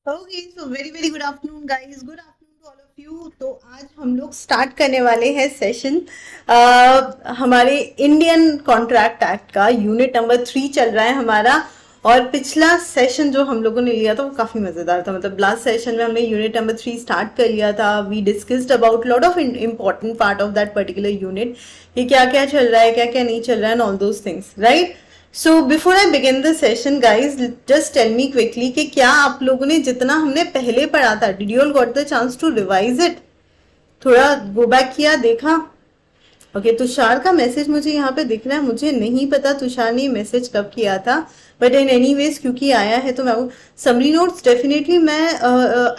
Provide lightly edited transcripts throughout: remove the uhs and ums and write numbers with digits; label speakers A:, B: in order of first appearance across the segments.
A: Okay so very very good afternoon guys, good afternoon to all of you. तो आज हम लोग start करने वाले हैं सेशन हमारे इंडियन कॉन्ट्रैक्ट एक्ट का। यूनिट नंबर 3 चल रहा है हमारा। और पिछला सेशन जो हम लोगों ने लिया था वो काफी मजेदार था। मतलब लास्ट सेशन में हमने यूनिट नंबर 3 स्टार्ट कर लिया था। We discussed about lot of important part of that particular unit, कि क्या क्या चल रहा है, क्या क्या नहीं चल रहा है, and all those things, right. So before I begin the session guys, just tell me quickly कि क्या आप लोगों ने जितना हमने पहले पढ़ा था, did you all got the chance to revise it? थोड़ा गो बैक किया, देखा? ओके, तुषार का मैसेज मुझे यहाँ पे दिख रहा है। मुझे नहीं पता तुषार ने मैसेज कब किया था, बट इन एनी वेज क्योंकि आया है तो मैं समरी नोट्स डेफिनेटली मैं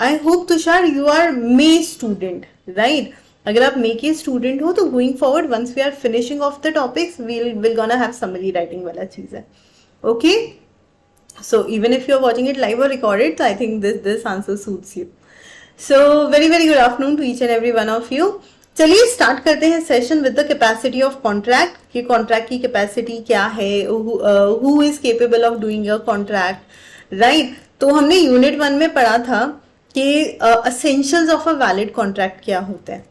A: I hope Tushar you are May student, right. अगर आप मे के स्टूडेंट हो तो going forward once we are finishing off the topics will gonna have summary writing वाला चीज है। ओके, so even if you're watching it live or recorded, so I think this answer suits you. So very very good afternoon to each and every one of you. चलिए start करते हैं session with the capacity of contract, कि contract की capacity क्या है, who is capable of doing a contract, right. तो हमने unit 1 में पढ़ा था कि essentials of a valid contract क्या होते हैं,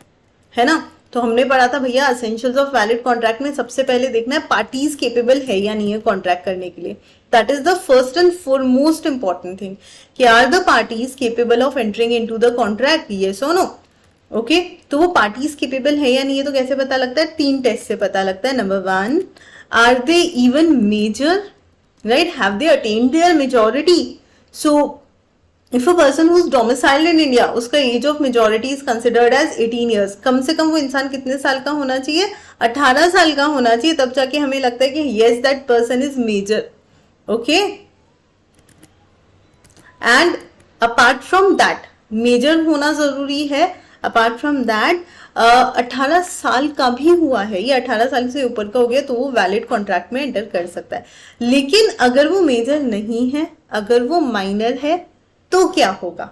A: है ना। तो हमने पढ़ा था भैया असेंशियल्स ऑफ वैलिड कॉन्ट्रैक्ट में सबसे पहले देखना है पार्टीज केपेबल है या नहीं है कॉन्ट्रैक्ट करने के लिए। That is the first and foremost important thing, कि are the parties capable of entering into the contract, yes और नो। ओके, तो वो पार्टीज केपेबल है या नहीं है तो कैसे पता लगता है? 3 टेस्ट से पता लगता है। Number 1, are they even major, right, have they attend their majority. So if a person who is domiciled in India, उसका age of majority is considered as 18 years. कम से कम वो इंसान कितने साल का होना चाहिए? 18 साल का होना चाहिए, तब जाके हमें लगता है कि yes that person is major. Okay, and apart from that major होना जरूरी है। अपार्ट फ्रॉम दैट 18 साल का भी हुआ है, ये 18 साल से ऊपर का हो गया तो वो वैलिड कॉन्ट्रैक्ट में एंटर कर सकता है। लेकिन अगर वो मेजर नहीं है, अगर वो माइनर है, तो क्या होगा?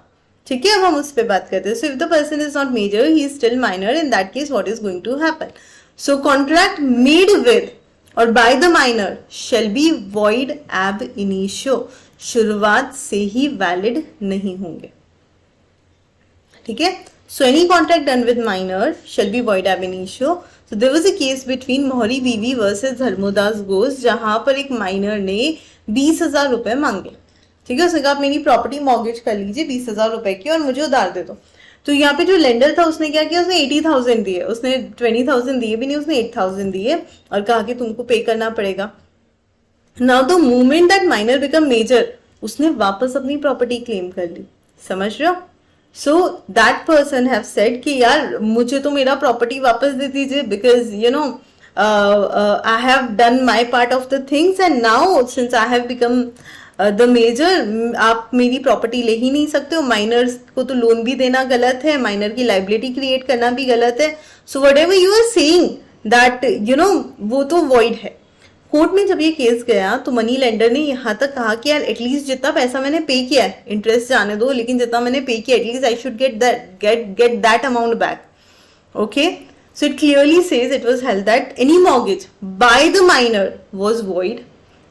A: ठीक है, अब हम उस पर बात करते हैं। So if the person is not major, he is still minor, in that case what is going to happen? So contract made with और by the minor shall be void ab initio, शुरुआत से ही valid नहीं होंगे। ठीक है, so any contract done with minor shall be void ab initio. So there was a case between मोहरी बीवी वर्सेस धर्मोदास घोष, जहां पर एक माइनर ने 20,000 रुपए मांगे। ठीक है, उसने कहा आप मेरी प्रॉपर्टी मॉर्गेज कर लीजिए 20,000 रुपए की और मुझे उधार दे दो। तो यहाँ पे जो लेंडर था उसने क्या किया? उसने 80,000 दिए, उसने 20,000 दिए भी नहीं, उसने 8,000 दिए और कहा कि तुमको पे करना पड़ेगा। Now the moment that minor become major, उसने वापस अपनी प्रॉपर्टी क्लेम कर ली। समझ रहे हो? So that person have said कि यार मुझे तो मेरा प्रॉपर्टी वापस दे दीजिए, because you know I have done my part of the things and now since I have become the major, आप मेरी प्रॉपर्टी ले ही नहीं सकते हो। माइनर्स को तो लोन भी देना गलत है, माइनर की लाइबिलिटी क्रिएट करना भी गलत है। So whatever you are saying that you know वो तो वॉइड है। कोर्ट में जब ये केस गया तो मनी लेंडर ने यहाँ तक कहा कि यार एटलीस्ट जितना पैसा मैंने पे किया है, इंटरेस्ट जाने दो, लेकिन जितना मैंने पे किया at least I should get that amount back. Okay, so it clearly says it was held that any mortgage by the minor was void,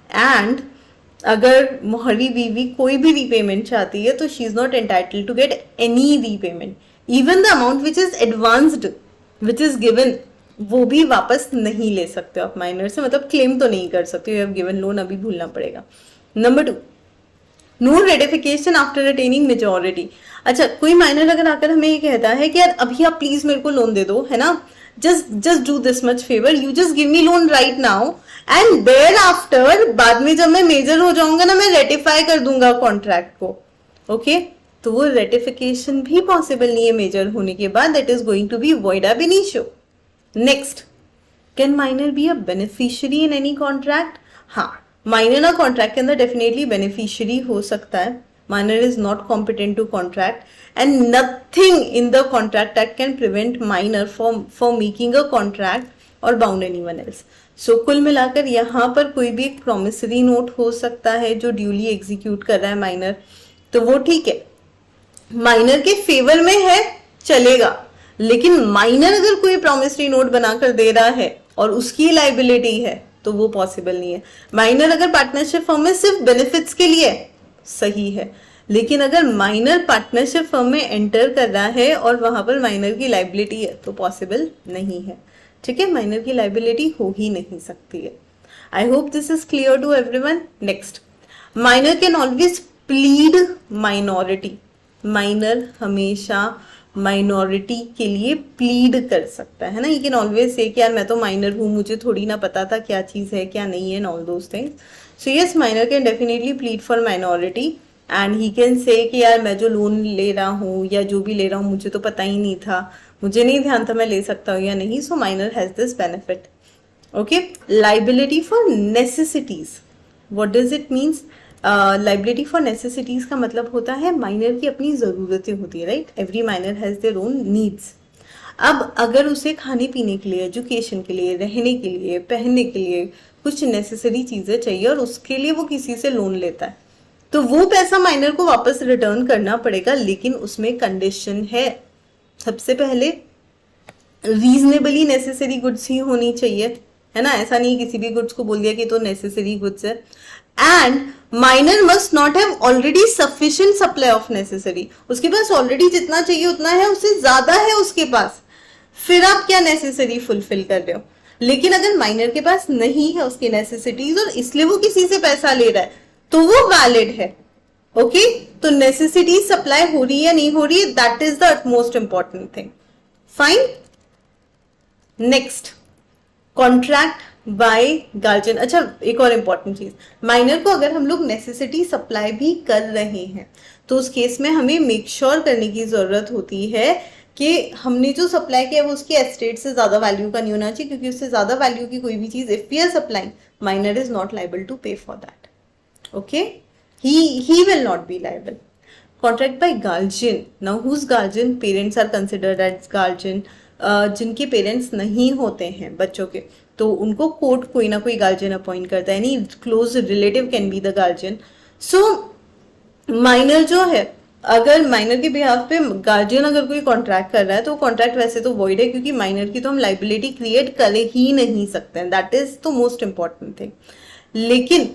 A: and अगर मोहरी बीवी कोई भी रीपेमेंट चाहती है तो she is not entitled to get any repayment, even the amount which is advanced which is given, वो भी वापस नहीं ले सकते हो आप माइनर से। मतलब क्लेम तो नहीं कर सकते, यू हैव गिवन लोन, अभी भूलना पड़ेगा। Number 2, no ratification after attaining majority. अच्छा, कोई माइनर अगर आकर हमें ये कहता है कि यार अभी आप प्लीज मेरे को लोन दे दो, है ना, just do this much favor, you just give me loan right now and thereafter बाद में जब मैं मेजर हो जाऊंगा ना, मैं रेटिफाई कर दूंगा कॉन्ट्रैक्ट को। ओके, तो वो रेटिफिकेशन भी पॉसिबल नहीं है मेजर होने के बाद, that is going to be void ab initio। Next, can minor be a beneficiary in any contract? हाँ, माइनर ना कॉन्ट्रैक्ट के अंदर डेफिनेटली बेनिफिशियरी हो सकता है। Minor is not competent to contract and nothing in the contract act can prevent minor for making a contract or bound anyone else. So कुल मिलाकर यहाँ पर कोई भी एक promissory note हो सकता है जो ड्यूली एग्जीक्यूट कर रहा है माइनर, तो वो ठीक है, माइनर के फेवर में है, चलेगा। लेकिन माइनर अगर कोई promissory note बनाकर दे रहा है और उसकी लाइबिलिटी है तो वो पॉसिबल नहीं है। माइनर अगर पार्टनरशिप फॉर्म में सिर्फ बेनिफिट्स के लिए सही है, लेकिन अगर माइनर पार्टनरशिप फर्म में एंटर कर रहा है और वहां पर माइनर की लाइबिलिटी है तो पॉसिबल नहीं है, ठीक है, माइनर की लाइबिलिटी हो ही नहीं सकती है। I hope this is clear to everyone. Next, minor can always plead minority. Minor हमेशा माइनॉरिटी के लिए प्लीड कर सकता है ना, यू कैन ऑलवेज से कि यार मैं तो माइनर हूँ, मुझे थोड़ी ना पता था क्या चीज़ है क्या नहीं है, all those things. So yes, minor can definitely plead for minority and he can say कि यार मैं जो लोन ले रहा हूँ या जो भी ले रहा हूँ मुझे तो पता ही नहीं था, मुझे नहीं ध्यान था मैं ले सकता हूँ या नहीं। सो minor has this benefit. Okay, liability for necessities, what does it means? Liability for necessities का मतलब होता है माइनर की अपनी ज़रूरतें होती है, right, every minor has their own needs. अब अगर उसे खाने पीने के लिए, एजुकेशन के लिए, रहने के लिए, पहनने के लिए कुछ नेसेसरी चीज़ें चाहिए और उसके लिए वो किसी से लोन लेता है तो वो पैसा माइनर को वापस रिटर्न करना पड़ेगा, लेकिन उसमें कंडीशन है। सबसे पहले रीजनेबली नेसेसरी गुड्स ही होनी चाहिए, है ना, ऐसा नहीं किसी भी गुड्स को बोल दिया कि तो नेसेसरी गुड्स है। And minor must not have already sufficient supply of necessary, उसके पास ऑलरेडी जितना चाहिए उतना है, उससे ज्यादा है उसके पास, फिर आप क्या नेसेसरी फुलफिल कर रहे हो। लेकिन अगर माइनर के पास नहीं है उसकी नेसेसिटीज और इसलिए वो किसी से पैसा ले रहा है तो वो वैलिड है। ओके, तो नेसेसिटी सप्लाई हो रही है नहीं हो रही है, that is the most important thing. Fine, next, contract by guardian. अच्छा, एक और इंपॉर्टेंट चीज, माइनर को अगर हम लोग नेसेसिटी सप्लाई भी कर रहे हैं तो उस केस में हमें मेक श्योर करने की जरूरत होती है कि हमने जो सप्लाई किया है वो उसकी एस्टेट से ज्यादा वैल्यू का नहीं होना चाहिए, क्योंकि उससे ज्यादा वैल्यू की कोई भी चीज if we are supplying, minor is not liable to pay for that. Okay, he will not be liable. Contract by guardian, now whose guardian? Parents are considered as guardian. जिनके पेरेंट्स नहीं होते हैं बच्चों के तो उनको कोर्ट कोई ना कोई गार्जियन अपॉइंट करता है, any close relative can be the guardian. So minor जो है, अगर माइनर के बिहाफ पे गार्जियन अगर कोई कॉन्ट्रैक्ट कर रहा है तो कॉन्ट्रैक्ट वैसे तो वॉइड है, क्योंकि माइनर की तो हम लाइबिलिटी क्रिएट कर ही नहीं सकते हैं, that is the most important thing. लेकिन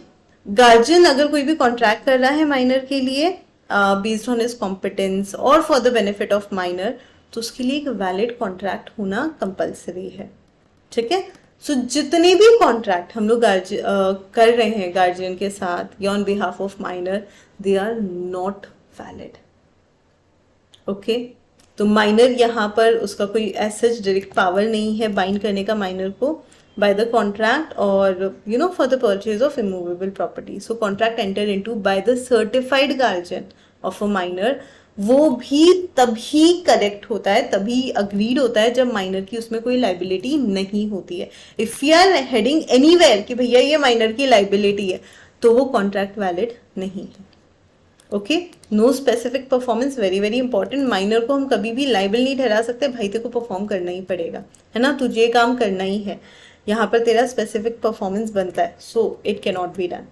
A: गार्जियन अगर कोई भी कॉन्ट्रैक्ट कर रहा है माइनर के लिए बेस्ड ऑन हिज कॉम्पिटेंस और for the benefit of minor, तो उसके लिए एक वैलिड कॉन्ट्रैक्ट होना कंपलसरी है, ठीक है। सो जितने भी कॉन्ट्रैक्ट हम लोग कर रहे हैं गार्जियन के साथ या on behalf of minor, they are not valid. Okay, तो माइनर यहाँ पर उसका कोई ऐसा डायरेक्ट पावर नहीं है बाइंड करने का माइनर को by the contract or for the purchase of immovable property. So contract entered into by the certified guardian of a minor, वो भी तभी करेक्ट होता है, तभी अग्रीड होता है जब माइनर की उसमें कोई लाइबिलिटी नहीं होती है। If you are heading anywhere कि भैया ये माइनर की लाइबिलिटी है तो वो कॉन्ट्रैक्ट वैलिड नहीं है। Okay, no specific performance, very very important. Minor को हम कभी भी लाइबल नहीं ठहरा सकते, भाई तेरे को परफॉर्म करना ही पड़ेगा, है ना, तुझे काम करना ही है, यहाँ पर तेरा स्पेसिफिक परफॉर्मेंस बनता है, so it can not be done.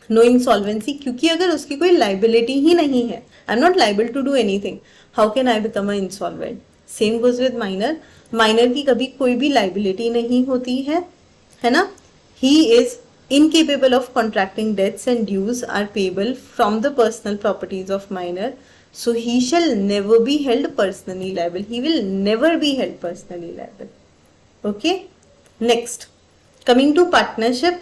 A: No insolvency, क्योंकि अगर उसकी कोई लाइबिलिटी ही नहीं है, I am not liable to do anything, how can I become a insolvent. Same goes with minor, minor की कभी कोई भी लाइबिलिटी नहीं होती है ना, he is incapable of contracting debts and dues are payable from the personal properties of minor, so he shall never be held personally liable, he will never be held personally liable. Okay, next, coming to partnership,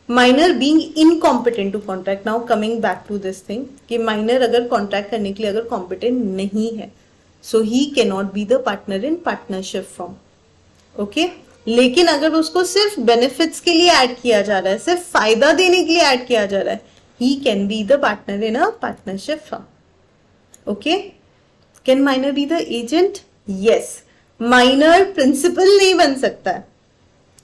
A: minor being incompetent to contract. Now coming back to this thing कि minor अगर contract करने के लिए अगर competent नहीं है, so he cannot be the partner in partnership firm. Okay, लेकिन अगर उसको सिर्फ बेनिफिट्स के लिए ऐड किया जा रहा है, सिर्फ फायदा देने के लिए ऐड किया जा रहा है, he can be the partner in a partnership firm. Okay, can minor be the agent? Yes, minor principal नहीं बन सकता है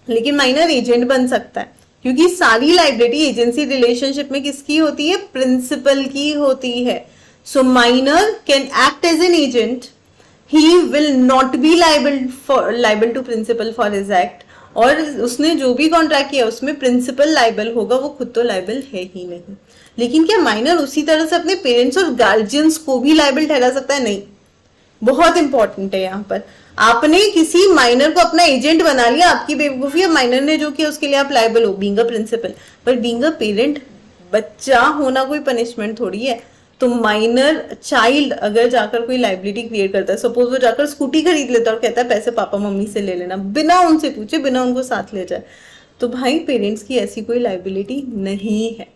A: लेकिन माइनर एजेंट बन सकता है, क्योंकि सारी लाइबिलिटी एजेंसी रिलेशनशिप में किसकी होती है? प्रिंसिपल की होती है। So minor can act as an agent, he will not be liable to principal for his act, और उसने जो भी कॉन्ट्रैक्ट किया उसमें प्रिंसिपल लाइबल होगा, वो खुद तो लाइबल है ही नहीं। लेकिन क्या माइनर उसी तरह से अपने पेरेंट्स और गार्जियंस को भी लाइबल ठहरा सकता है? नहीं। बहुत इंपॉर्टेंट है यहाँ पर, आपने किसी माइनर को अपना एजेंट बना लिया, आपकी बेवकूफी है, माइनर ने जो किया उसके लिए आप लाइबल हो बीइंग अ प्रिंसिपल, पर बीइंग अ पेरेंट, बच्चा होना कोई पनिशमेंट थोड़ी है। तो माइनर चाइल्ड अगर जाकर कोई लाइबिलिटी क्रिएट करता है, सपोज वो जाकर स्कूटी खरीद लेता है और कहता है पैसे पापा मम्मी से ले लेना, बिना उनसे पूछे, बिना उनको साथ ले जाए, तो भाई पेरेंट्स की ऐसी कोई लाइबिलिटी नहीं है।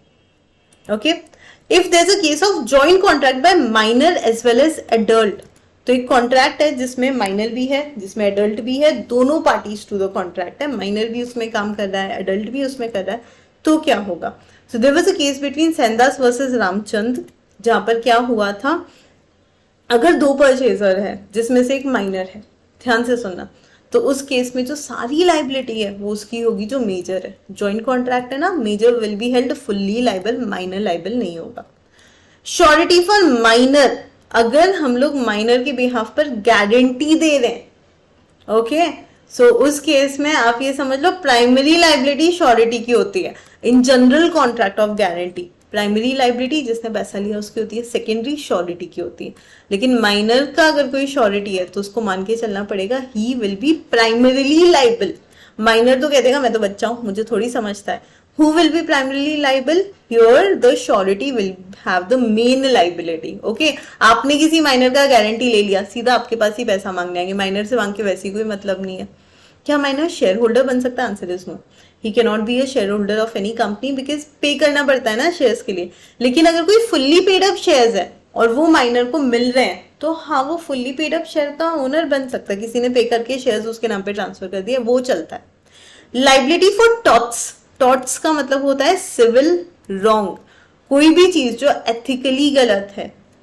A: Okay, if there is a case of joint contract by minor as well as adult, तो एक कॉन्ट्रैक्ट है जिसमें माइनर भी है, जिसमें एडल्ट भी है, दोनों पार्टीज टू द कॉन्ट्रैक्ट है, माइनर भी उसमें काम कर रहा है, एडल्ट भी उसमें कर रहा है, तो क्या होगा? So there was a case between Sendas versus Ramchandra, जहां पर क्या हुआ था, अगर दो परचेजर है जिसमें से एक माइनर है, ध्यान से सुनना, तो उस केस में जो सारी लाइबिलिटी है वो उसकी होगी जो मेजर है। जॉइंट कॉन्ट्रैक्ट है ना, major will be held fully liable, minor liable नहीं होगा। श्योरिटी फॉर माइनर, अगर हम लोग माइनर के बिहाफ पर गारंटी दे रहे हैं, ओके, सो उस केस में आप ये समझ लो प्राइमरी लाइबिलिटी श्योरिटी की होती है। In general contract of guarantee primary liability जिसने पैसा लिया उसकी होती है, सेकेंडरी श्योरिटी की होती है। लेकिन माइनर का अगर कोई श्योरिटी है तो उसको मान के चलना पड़ेगा he will be primarily liable. Minor तो कह देगा मैं तो बच्चा हूं, मुझे थोड़ी समझता है। Who will be primarily liable? Here the surety will have the main liability. Okay? आपने किसी माइनर का गारंटी ले लिया, सीधा आपके पास ही पैसा मांगने आएंगे, माइनर से मांग के वैसे कोई मतलब नहीं है। क्या माइनर शेयर होल्डर बन सकता है? Answer is no, he can not be a share holder of any company because pay करना पड़ता है ना शेयर्स के लिए। लेकिन अगर कोई फुल्ली पेड अप शेयर्स है और वो माइनर को मिल रहे हैं, तो हाँ वो फुल्ली पेड अप शेयर का ओनर बन सकता है, किसी ने पे करके शेयर्स उसके नाम पे ट्रांसफर कर दिए, वो चलता है। लाइबिलिटी फॉर टॉट्स, टॉट्स का मतलब होता है सिविल रॉन्ग, कोई भी चीज जो एथिकली गलत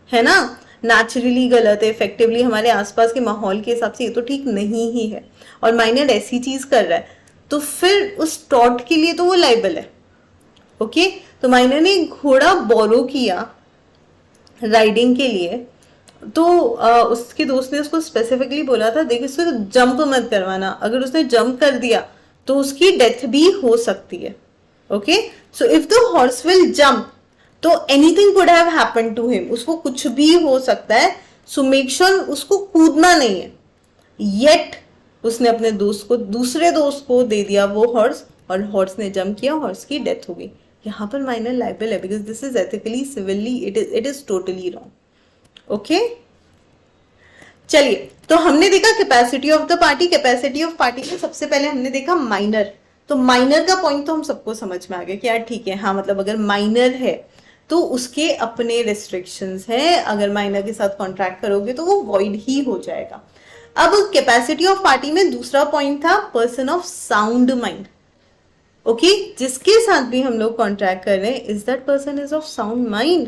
A: है ना, नेचुरली गलत है, इफेक्टिवली हमारे आसपास के माहौल के हिसाब से ये तो ठीक नहीं ही है, और माइनर ऐसी चीज कर रहा है, तो फिर उस टॉट के लिए तो वो लाइबल है। ओके, तो माइनर ने घोड़ा बोरो किया राइडिंग के लिए, तो उसके दोस्त ने उसको स्पेसिफिकली बोला था देख इसको जंप मत करवाना, अगर उसने जंप कर दिया तो उसकी डेथ भी हो सकती है। Okay, so if the horse will jump तो anything could have happened to him, उसको कुछ भी हो सकता है, सो मेक श्योर उसको कूदना नहीं है। येट उसने अपने दोस्त को, दूसरे दोस्त को दे दिया वो हॉर्स, और हॉर्स ने जंप किया, हॉर्स की डेथ हो गई। यहाँ पर माइनर लाइबल है because this is ethically civilly it is totally wrong. Okay, चलिए, तो हमने देखा capacity of the party. Capacity of party में सबसे पहले हमने देखा माइनर, तो माइनर का पॉइंट तो हम सबको समझ में आ गया कि यार ठीक है, हाँ मतलब अगर माइनर है तो उसके अपने रिस्ट्रिक्शंस हैं, अगर माइनर के साथ कॉन्ट्रैक्ट करोगे तो वो वॉइड ही हो जाएगा। अब कैपेसिटी ऑफ पार्टी में दूसरा पॉइंट था person of sound mind. Okay, जिसके साथ भी हम लोग कॉन्ट्रैक्ट कर रहे हैं, is that person is of sound mind,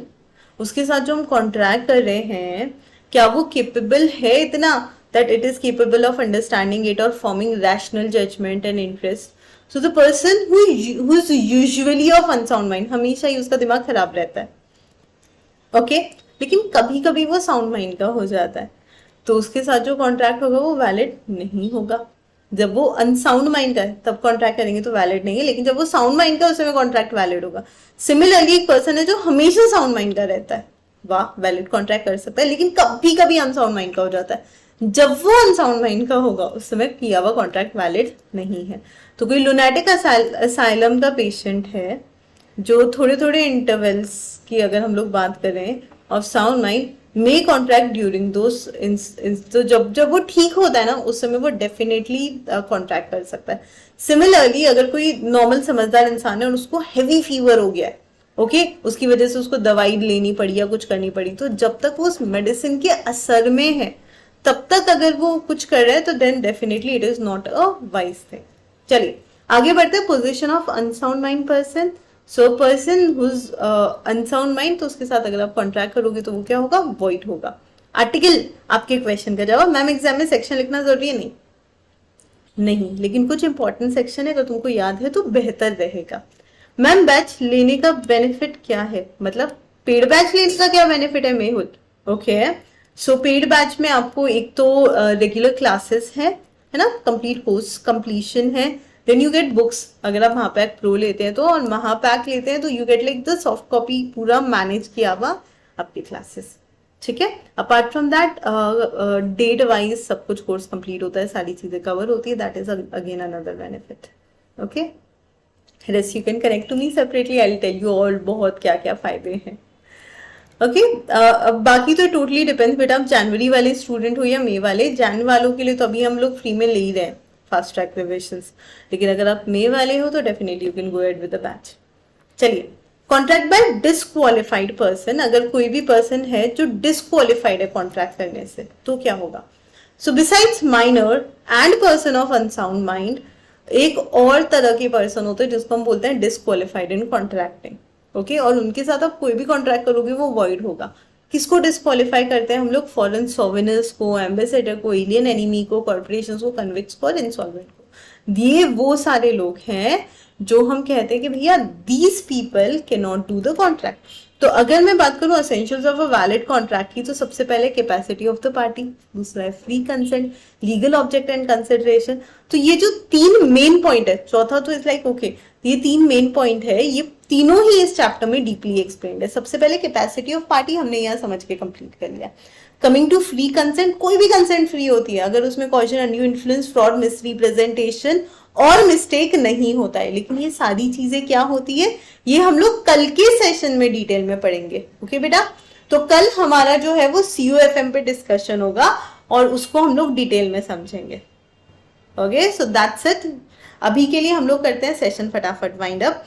A: उसके साथ जो हम कॉन्ट्रैक्ट कर रहे हैं क्या वो केपेबल है इतना that it is capable of understanding it or forming rational judgment and interest. So the person who is usually of unsound mind, हमेशा ही उसका दिमाग खराब रहता है। ओके, लेकिन कभी कभी वो साउंड माइंड का हो जाता है, तो उसके साथ जो कॉन्ट्रैक्ट होगा वो वैलिड नहीं होगा। जब वो अनसाउंड माइंड का है तब कॉन्ट्रैक्ट करेंगे तो वैलिड नहीं है, लेकिन जब वो साउंड माइंड का है उसमें कॉन्ट्रैक्ट वैलिड होगा। सिमिलरली एक पर्सन है जो हमेशा साउंड माइंड का रहता है, वाह वैलिड कॉन्ट्रैक्ट कर सकता है, लेकिन कभी कभी अनसाउंड माइंड का हो जाता है, जब वो अनसाउंड माइंड का होगा उस समय किया हुआ कॉन्ट्रैक्ट वैलिड नहीं है। तो कोई लुनैटिक असाइलम का पेशेंट है जो थोड़े थोड़े इंटरवल्स की अगर हम लोग बात करें of sound mind may contract during दोस, तो जब वो ठीक होता है ना उस समय वो डेफिनेटली कॉन्ट्रैक्ट कर सकता है। सिमिलरली अगर कोई नॉर्मल समझदार इंसान है और उसको हैवी फीवर हो गया है, ओके, उसकी वजह से उसको दवाई लेनी पड़ी या कुछ करनी पड़ी, तो जब तक वो उस मेडिसिन के असर में है तब तक अगर वो कुछ कर रहा है तो then definitely it is not a wise thing. चलिए आगे बढ़ते हैं। Position of unsound mind person, so person whose unsound mind, तो उसके साथ अगर आप कॉन्ट्रैक्ट करोगे तो वो क्या होगा, वॉइड होगा। आर्टिकल आपके क्वेश्चन का जवाब। मैम एग्जाम में सेक्शन लिखना जरूरी है? नहीं, लेकिन कुछ इंपॉर्टेंट सेक्शन है, अगर तुमको याद है तो बेहतर रहेगा। मैम बैच लेने का बेनिफिट क्या है, मतलब पेड बैच लेने का क्या बेनिफिट है मेहुल? ओके, सो पेड बैच में आपको एक तो रेगुलर क्लासेस है ना, कंप्लीट कोर्स कंप्लीशन है, देन यू गेट बुक्स अगर आप महापैक प्रो लेते हैं तो, और महापैक लेते हैं तो you get like the soft copy पूरा मैनेज किया हुआ आपकी क्लासेस, ठीक है। Apart from that date wise सब कुछ कोर्स कंप्लीट होता है, सारी चीजें कवर होती है, that is again another benefit. Okay, rest you can connect to me separately, I will tell you all बहुत क्या क्या फायदे हैं। ओके। अब बाकी तो टोटली डिपेंड्स, बेटा आप जनवरी वाले स्टूडेंट हो या मई वाले। जैन वालों के लिए तो अभी हम लोग फ्री में ले ही रहे हैं फास्ट ट्रैक रिविजन्स, लेकिन अगर आप मई वाले हो तो definitely you can go ahead with the batch. चलिए, कॉन्ट्रैक्ट बाय डिसक्वालिफाइड पर्सन, अगर कोई भी पर्सन है जो डिसक्वालिफाइड है कॉन्ट्रैक्ट करने से तो क्या होगा? So besides minor and person of unsound mind, एक और तरह के पर्सन होते हैं जिसको हम बोलते हैं डिसक्वालिफाइड इन कॉन्ट्रैक्टिंग। ओके, और उनके साथ आप कोई भी कॉन्ट्रैक्ट करोगे वो वॉइड होगा। किसको डिस्क्वालीफाई करते हैं हम लोग? फॉरेन सोवेनियर्स को, एम्बेसडर को, एलियन एनिमी को, कॉर्पोरेशन को, कन्विक्ट्स को और इंसॉल्वेंट को। ये वो सारे लोग हैं जो हम कहते हैं कि भैया these people can not do the contract. तो अगर मैं बात करूं essentials of a valid contract की, तो सबसे पहले कैपेसिटी ऑफ द पार्टी, दूसरा है free consent, legal object and consideration. तो ये जो तीन मेन पॉइंट है, चौथा तो इट्स लाइक ओके, ये तीन मेन पॉइंट है, ये तीनों ही इस चैप्टर में डीपली एक्सप्लेन्ड है। सबसे पहले कैपेसिटी ऑफ पार्टी हमने यहाँ समझ के कंप्लीट कर लिया। कमिंग टू फ्री कंसेंट, कोई भी कंसेंट फ्री होती है अगर उसमें caution, undue influence, fraud, misrepresentation और मिस्टेक नहीं होता है। लेकिन ये सारी चीजें क्या होती है, ये हम लोग कल के सेशन में डिटेल में पढ़ेंगे। ओके बेटा, तो कल हमारा जो है वो CUFM पे डिस्कशन होगा और उसको हम लोग डिटेल में समझेंगे। Okay, so that's it. अभी के लिए हम लोग करते हैं सेशन फटाफट वाइंड अप।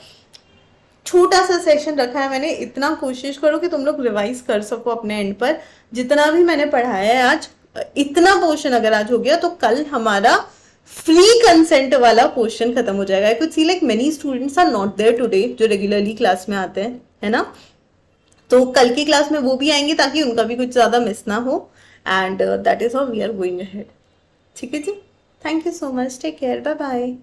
A: छोटा सा सेशन रखा है मैंने, इतना कोशिश करो कि तुम लोग रिवाइज कर सको अपने एंड पर। जितना भी मैंने पढ़ाया है आज, इतना पोर्शन अगर आज हो गया तो कल हमारा फ्री कंसेंट वाला पोर्शन खत्म हो जाएगा। I could see like many students are not there today, जो रेगुलरली क्लास में आते हैं, है ना। तो कल की क्लास में वो भी आएंगे ताकि उनका भी कुछ ज्यादा मिस ना हो। And that is how we are going ahead. ठीक है जी, thank you so much, take care, bye bye.